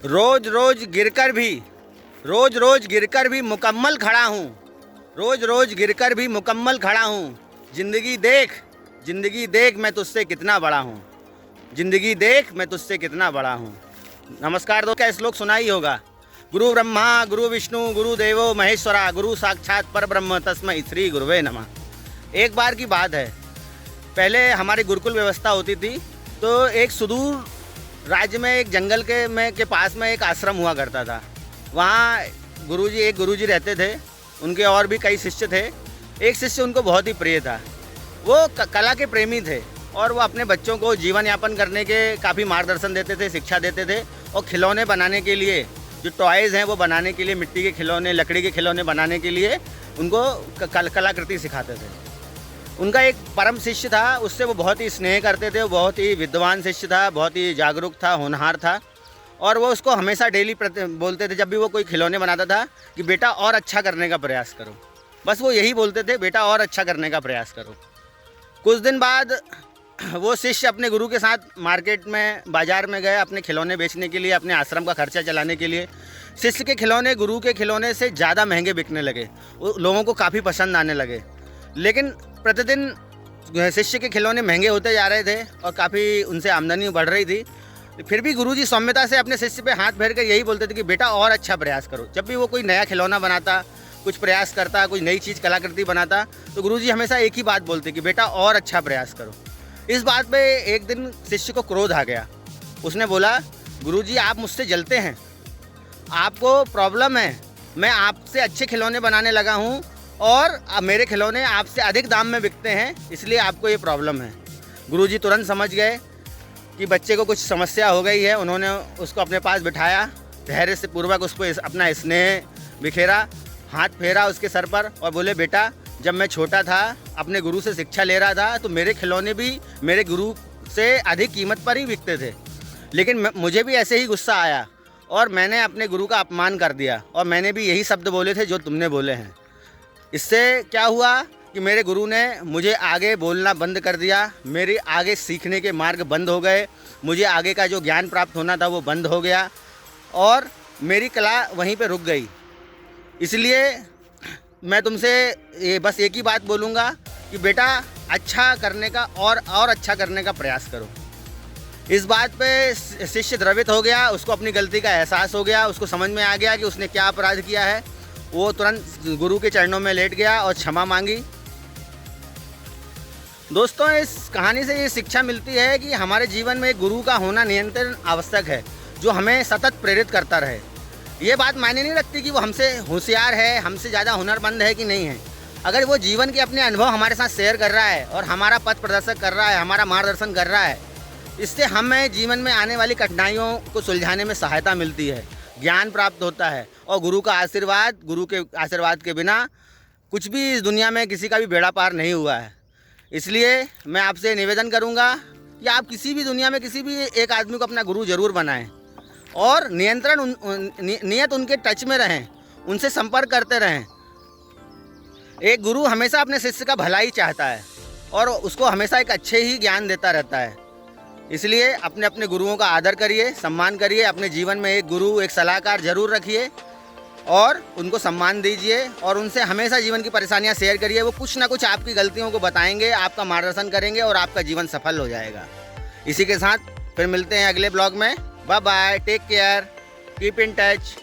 रोज रोज गिरकर भी मुकम्मल खड़ा हूँ। रोज रोज गिरकर भी मुकम्मल खड़ा हूँ। जिंदगी देख मैं तुझसे कितना बड़ा हूँ। जिंदगी देख मैं तुझसे कितना बड़ा हूँ। नमस्कार दोस्तों, क्या श्लोक सुना ही होगा। गुरु ब्रह्मा गुरु विष्णु गुरु देवो महेश्वरा गुरु साक्षात परब्रह्म तस्मै श्री गुरुवे नमः। एक बार की बात है, पहले हमारी गुरुकुल व्यवस्था होती थी, तो एक सुदूर राज्य में एक जंगल के पास में एक आश्रम हुआ करता था। वहाँ एक गुरुजी रहते थे, उनके और भी कई शिष्य थे। एक शिष्य उनको बहुत ही प्रिय था। वो कला के प्रेमी थे और वो अपने बच्चों को जीवन यापन करने के काफ़ी मार्गदर्शन देते थे, शिक्षा देते थे। और खिलौने बनाने के लिए, जो टॉयज़ हैं वो बनाने के लिए, मिट्टी के खिलौने, लकड़ी के खिलौने बनाने के लिए उनको कलाकृति सिखाते थे। उनका एक परम शिष्य था, उससे वो बहुत ही स्नेह करते थे। वो बहुत ही विद्वान शिष्य था, बहुत ही जागरूक था, होनहार था। और वो उसको हमेशा डेली बोलते थे, जब भी वो कोई खिलौने बनाता था, कि बेटा और अच्छा करने का प्रयास करो। बस वो यही बोलते थे, बेटा और अच्छा करने का प्रयास करो। कुछ दिन बाद वो शिष्य अपने गुरु के साथ मार्केट में, बाज़ार में गए अपने खिलौने बेचने के लिए, अपने आश्रम का खर्चा चलाने के लिए। शिष्य के खिलौने गुरु के खिलौने से ज़्यादा महंगे बिकने लगे, वो लोगों को काफ़ी पसंद आने लगे। लेकिन प्रतिदिन शिष्य के खिलौने महंगे होते जा रहे थे और काफ़ी उनसे आमदनी बढ़ रही थी। फिर भी गुरुजी सौम्यता से अपने शिष्य पे हाथ फेर कर यही बोलते थे कि बेटा और अच्छा प्रयास करो। जब भी वो कोई नया खिलौना बनाता, कुछ प्रयास करता, कुछ नई चीज़ कलाकृति बनाता, तो गुरुजी हमेशा एक ही बात बोलते कि बेटा और अच्छा प्रयास करो। इस बात पे एक दिन शिष्य को क्रोध आ गया। उसने बोला, गुरुजी आप मुझसे जलते हैं, आपको प्रॉब्लम है। मैं आपसे अच्छे खिलौने बनाने लगा हूँ और मेरे खिलौने आपसे अधिक दाम में बिकते हैं, इसलिए आपको ये प्रॉब्लम है। गुरुजी तुरंत समझ गए कि बच्चे को कुछ समस्या हो गई है। उन्होंने उसको अपने पास बिठाया, धैर्य से पूर्वक उसको अपना स्नेह बिखेरा, हाथ फेरा उसके सर पर और बोले, बेटा जब मैं छोटा था, अपने गुरु से शिक्षा ले रहा था, तो मेरे खिलौने भी मेरे गुरु से अधिक कीमत पर ही बिकते थे। लेकिन मुझे भी ऐसे ही गुस्सा आया और मैंने अपने गुरु का अपमान कर दिया और मैंने भी यही शब्द बोले थे जो तुमने बोले हैं। इससे क्या हुआ कि मेरे गुरु ने मुझे आगे बोलना बंद कर दिया, मेरे आगे सीखने के मार्ग बंद हो गए, मुझे आगे का जो ज्ञान प्राप्त होना था वो बंद हो गया और मेरी कला वहीं पे रुक गई। इसलिए मैं तुमसे बस एक ही बात बोलूँगा कि बेटा अच्छा करने का और अच्छा करने का प्रयास करो। इस बात पे शिष्य द्रवित हो गया, उसको अपनी गलती का एहसास हो गया, उसको समझ में आ गया कि उसने क्या अपराध किया है। वो तुरंत गुरु के चरणों में लेट गया और क्षमा मांगी। दोस्तों, इस कहानी से ये शिक्षा मिलती है कि हमारे जीवन में एक गुरु का होना नियंत्रण आवश्यक है, जो हमें सतत प्रेरित करता रहे। ये बात मायने नहीं रखती कि वो हमसे होशियार है, हमसे ज़्यादा हुनरमंद है कि नहीं है। अगर वो जीवन के अपने अनुभव हमारे साथ शेयर कर रहा है और हमारा पथ प्रदर्शक कर रहा है, हमारा मार्गदर्शन कर रहा है, इससे हमें जीवन में आने वाली कठिनाइयों को सुलझाने में सहायता मिलती है, ज्ञान प्राप्त होता है। और गुरु के आशीर्वाद के बिना कुछ भी इस दुनिया में किसी का भी बेड़ा पार नहीं हुआ है। इसलिए मैं आपसे निवेदन करूंगा कि आप किसी भी दुनिया में किसी भी एक आदमी को अपना गुरु ज़रूर बनाएं और नियत उनके टच में रहें, उनसे संपर्क करते रहें। एक गुरु हमेशा अपने शिष्य का भला ही चाहता है और उसको हमेशा एक अच्छे ही ज्ञान देता रहता है। इसलिए अपने अपने गुरुओं का आदर करिए, सम्मान करिए। अपने जीवन में एक गुरु, एक सलाहकार ज़रूर रखिए और उनको सम्मान दीजिए और उनसे हमेशा जीवन की परेशानियां शेयर करिए। वो कुछ ना कुछ आपकी गलतियों को बताएंगे, आपका मार्गदर्शन करेंगे और आपका जीवन सफल हो जाएगा। इसी के साथ फिर मिलते हैं अगले ब्लॉग में। Bye bye, take care, keep in touch.